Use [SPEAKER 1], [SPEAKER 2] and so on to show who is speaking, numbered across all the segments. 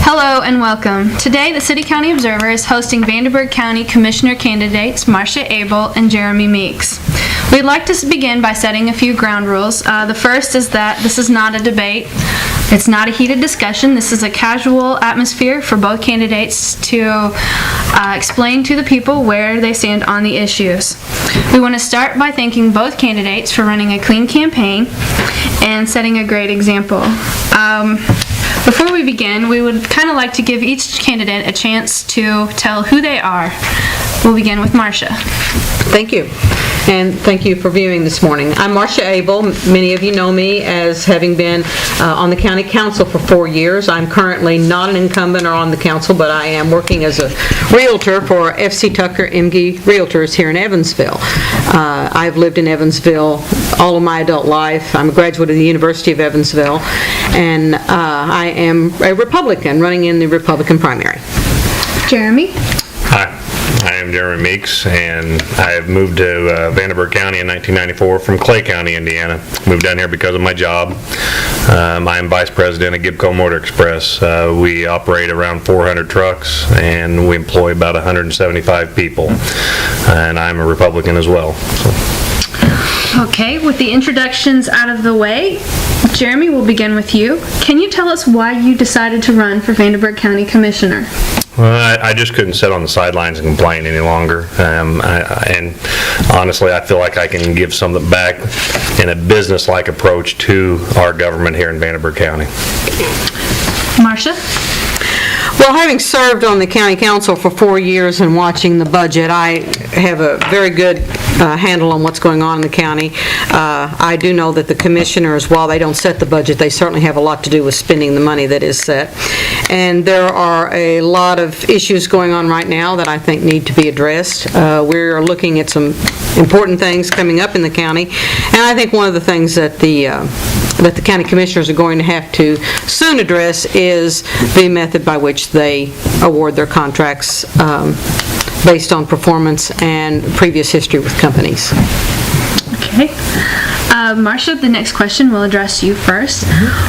[SPEAKER 1] Hello and welcome. Today, the City County Observer is hosting Vanderburgh County Commissioner candidates Marsha, Abell, and Jeremy Meeks. We'd like to begin by setting a few ground rules. The first is that this is not a debate. It's not a heated discussion. This is a casual atmosphere for both candidates to explain to the people where they stand on the issues. We want to start by thanking both candidates for running a clean campaign and setting a great example. Before we begin, we would kind of like to give each candidate a chance to tell who they are. We'll begin with Marsha.
[SPEAKER 2] Thank you, and thank you for viewing this morning. I'm Marsha Abell. Many of you know me as having been on the County Council for 4 years. I'm currently not an incumbent or on the council, but I am working as a realtor for F.C. Tucker M.G. Realtors here in Evansville. I've lived in Evansville all of my adult life. I'm a graduate of the University of Evansville, and I am a Republican running in the Republican primary.
[SPEAKER 1] Jeremy?
[SPEAKER 3] Hi, I am Jeremy Meeks, and I have moved to Vanderburgh County in 1994 from Clay County, Indiana. Moved down here because of my job. I am Vice President at Gibco Motor Express. We operate around 400 trucks, and we employ about 175 people. And I'm a Republican as well.
[SPEAKER 1] Okay, with the introductions out of the way, Jeremy, we'll begin with you. Can you tell us why you decided to run for Vanderburgh County Commissioner?
[SPEAKER 3] Well, I just couldn't sit on the sidelines and complain any longer. And honestly, I feel like I can give something back in a business-like approach to our government here in Vanderburgh County.
[SPEAKER 1] Marsha?
[SPEAKER 2] Well, having served on the County Council for 4 years and watching the budget, I have a very good handle on what's going on in the county. I do know that the commissioners, while they don't set the budget, they certainly have a lot to do with spending the money that is set. And there are a lot of issues going on right now that I think need to be addressed. We're looking at some important things coming up in the county, and I think one of the things that the county commissioners are going to have to soon address is the method by which they award their contracts based on performance and previous history with companies.
[SPEAKER 1] Okay. Marsha, the next question will address you first.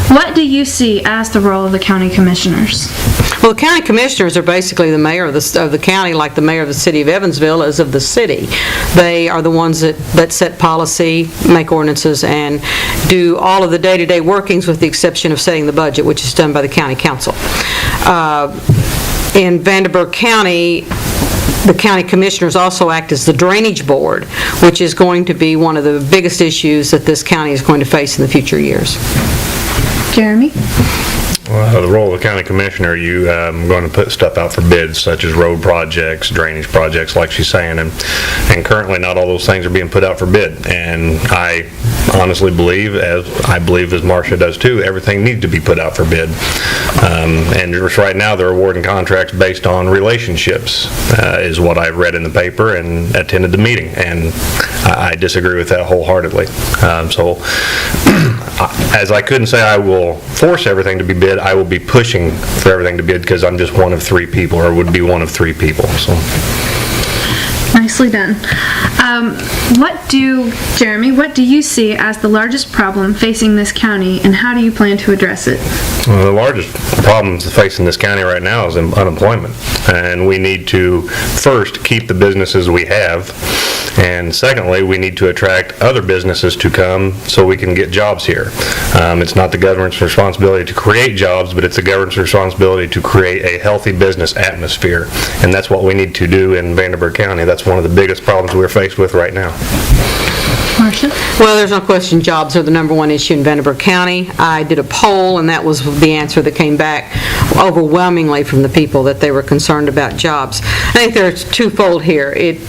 [SPEAKER 1] What do you see as the role of the county commissioners?
[SPEAKER 2] Well, the county commissioners are basically the mayor of the county, like the mayor of the city of Evansville is of the city. They are the ones that set policy, make ordinances, and do all of the day-to-day workings with the exception of setting the budget, which is done by the county council. In Vanderburgh County, the county commissioners also act as the drainage board, which is going to be one of the biggest issues that this county is going to face in the future years.
[SPEAKER 1] Jeremy?
[SPEAKER 3] Well, the role of the county commissioner, you going to put stuff out for bids, such as road projects, drainage projects, like she's saying, and currently not all those things are being put out for bid. And I honestly believe, as Marsha does too, everything needs to be put out for bid. And just right now, they're awarding contracts based on relationships, is what I've read in the paper and attended the meeting, and I disagree with that wholeheartedly. So, as I couldn't say I will force everything to be bid, I will be pushing for everything to bid because I'm just one of 3 people, or would be one of 3 people. So.
[SPEAKER 1] Nicely done. Jeremy, what do you see as the largest problem facing this county, and how do you plan to address it?
[SPEAKER 3] Well, the largest problem facing this county right now is unemployment, and we need to first keep the businesses we have, and secondly, we need to attract other businesses to come so we can get jobs here. It's not the government's responsibility to create jobs, but it's the government's responsibility to create a healthy business atmosphere, and that's what we need to do in Vanderburgh County. That's one of the biggest problems we're faced with right now.
[SPEAKER 1] Marsha?
[SPEAKER 2] Well, there's no question jobs are the number one issue in Vanderburgh County. I did a poll, and that was the answer that came back overwhelmingly from the people, that they were concerned about jobs. I think there's twofold here. It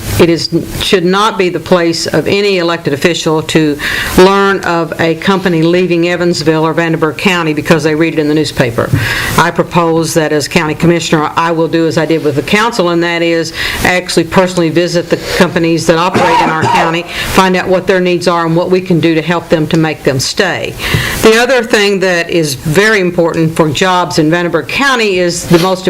[SPEAKER 2] should not be the place of any elected official to learn of a company leaving Evansville or Vanderburgh County because they read it in the newspaper. I propose that as county commissioner, I will do as I did with the council, and that is actually personally visit the companies that operate in our county, find out what their needs are and what we can do to help them to make them stay. The other thing that is very important for jobs in Vanderburgh County is the most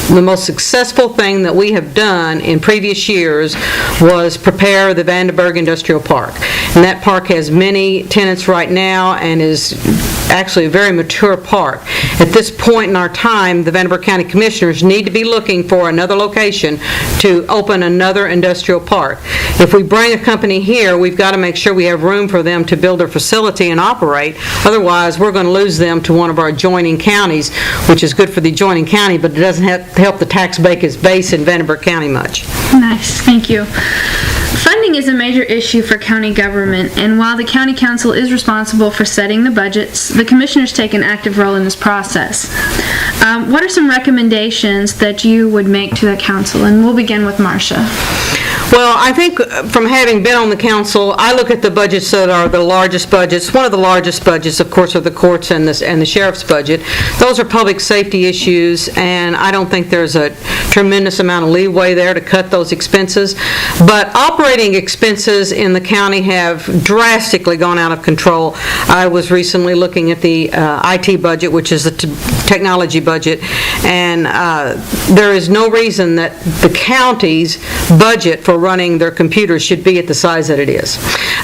[SPEAKER 2] the most successful thing that we have done in previous years was prepare the Vanderburgh Industrial Park. And that park has many tenants right now and is actually a very mature park. At this point in our time, the Vanderburgh County Commissioners need to be looking for another location to open another industrial park. If we bring a company here, we've got to make sure we have room for them to build their facility and operate. Otherwise, we're going to lose them to one of our adjoining counties, which is good for the adjoining county, but it doesn't help the tax base in Vanderburgh County much.
[SPEAKER 1] Nice, thank you. Funding is a major issue for county government, and while the county council is responsible for setting the budgets, the commissioners take an active role in this process. What are some recommendations that you would make to the council? And we'll begin with Marsha.
[SPEAKER 2] Well, I think from having been on the council, I look at the budgets that are the largest budgets. One of the largest budgets, of course, are the courts and the sheriff's budget. Those are public safety issues, and I don't think there's a tremendous amount of leeway there to cut those expenses. But operating expenses in the county have drastically gone out of control. I was recently looking at the IT budget, which is the technology budget, and there is no reason that the county's budget for running their computers should be at the size that it is.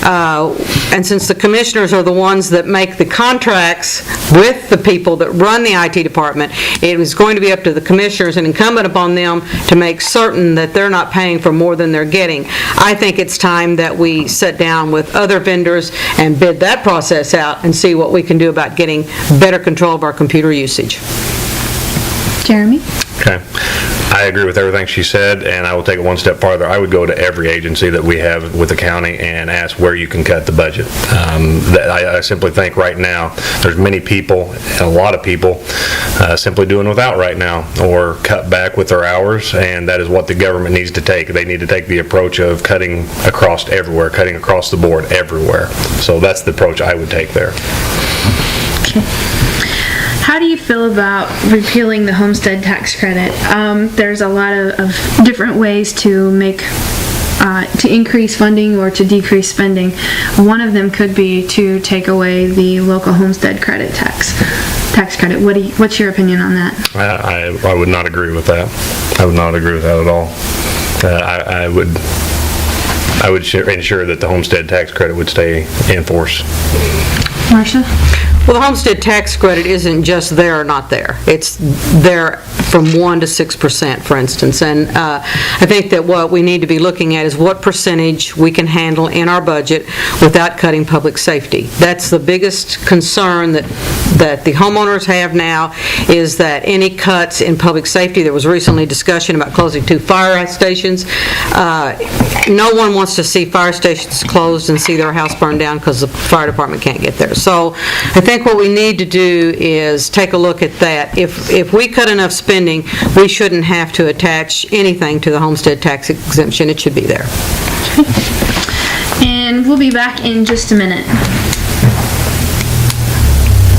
[SPEAKER 2] And since the commissioners are the ones that make the contracts with the people that run the IT department, it is going to be up to the commissioners and incumbent upon them to make certain that they're not paying for more than they're getting. I think it's time that we sit down with other vendors and bid that process out and see what we can do about getting better control of our computer usage.
[SPEAKER 1] Jeremy?
[SPEAKER 3] Okay. I agree with everything she said, and I will take it one step farther. I would go to every agency that we have with the county and ask where you can cut the budget. I simply think right now there's many people, and a lot of people, simply doing without right now or cut back with their hours, and that is what the government needs to take. They need to take the approach of cutting across everywhere, cutting across the board everywhere. So that's the approach I would take there.
[SPEAKER 1] How do you feel about repealing the homestead tax credit? There's a lot of different ways to make to increase funding or to decrease spending. One of them could be to take away the local homestead credit tax credit. What's your opinion on that?
[SPEAKER 3] I would not agree with that. I would not agree with that at all. I would ensure that the homestead tax credit would stay in force.
[SPEAKER 1] Marsha?
[SPEAKER 2] Well, the homestead tax credit isn't just there or not there. It's there from 1% to 6%, for instance. And I think that what we need to be looking at is what percentage we can handle in our budget without cutting public safety. That's the biggest concern that the homeowners have now, is that any cuts in public safety. There was recently discussion about closing 2 fire stations. No one wants to see fire stations closed and see their house burned down because the fire department can't get there. So I think what we need to do is take a look at that. If we cut enough spending, we shouldn't have to attach anything to the homestead tax exemption. It should be there.
[SPEAKER 1] And we'll be back in just a minute.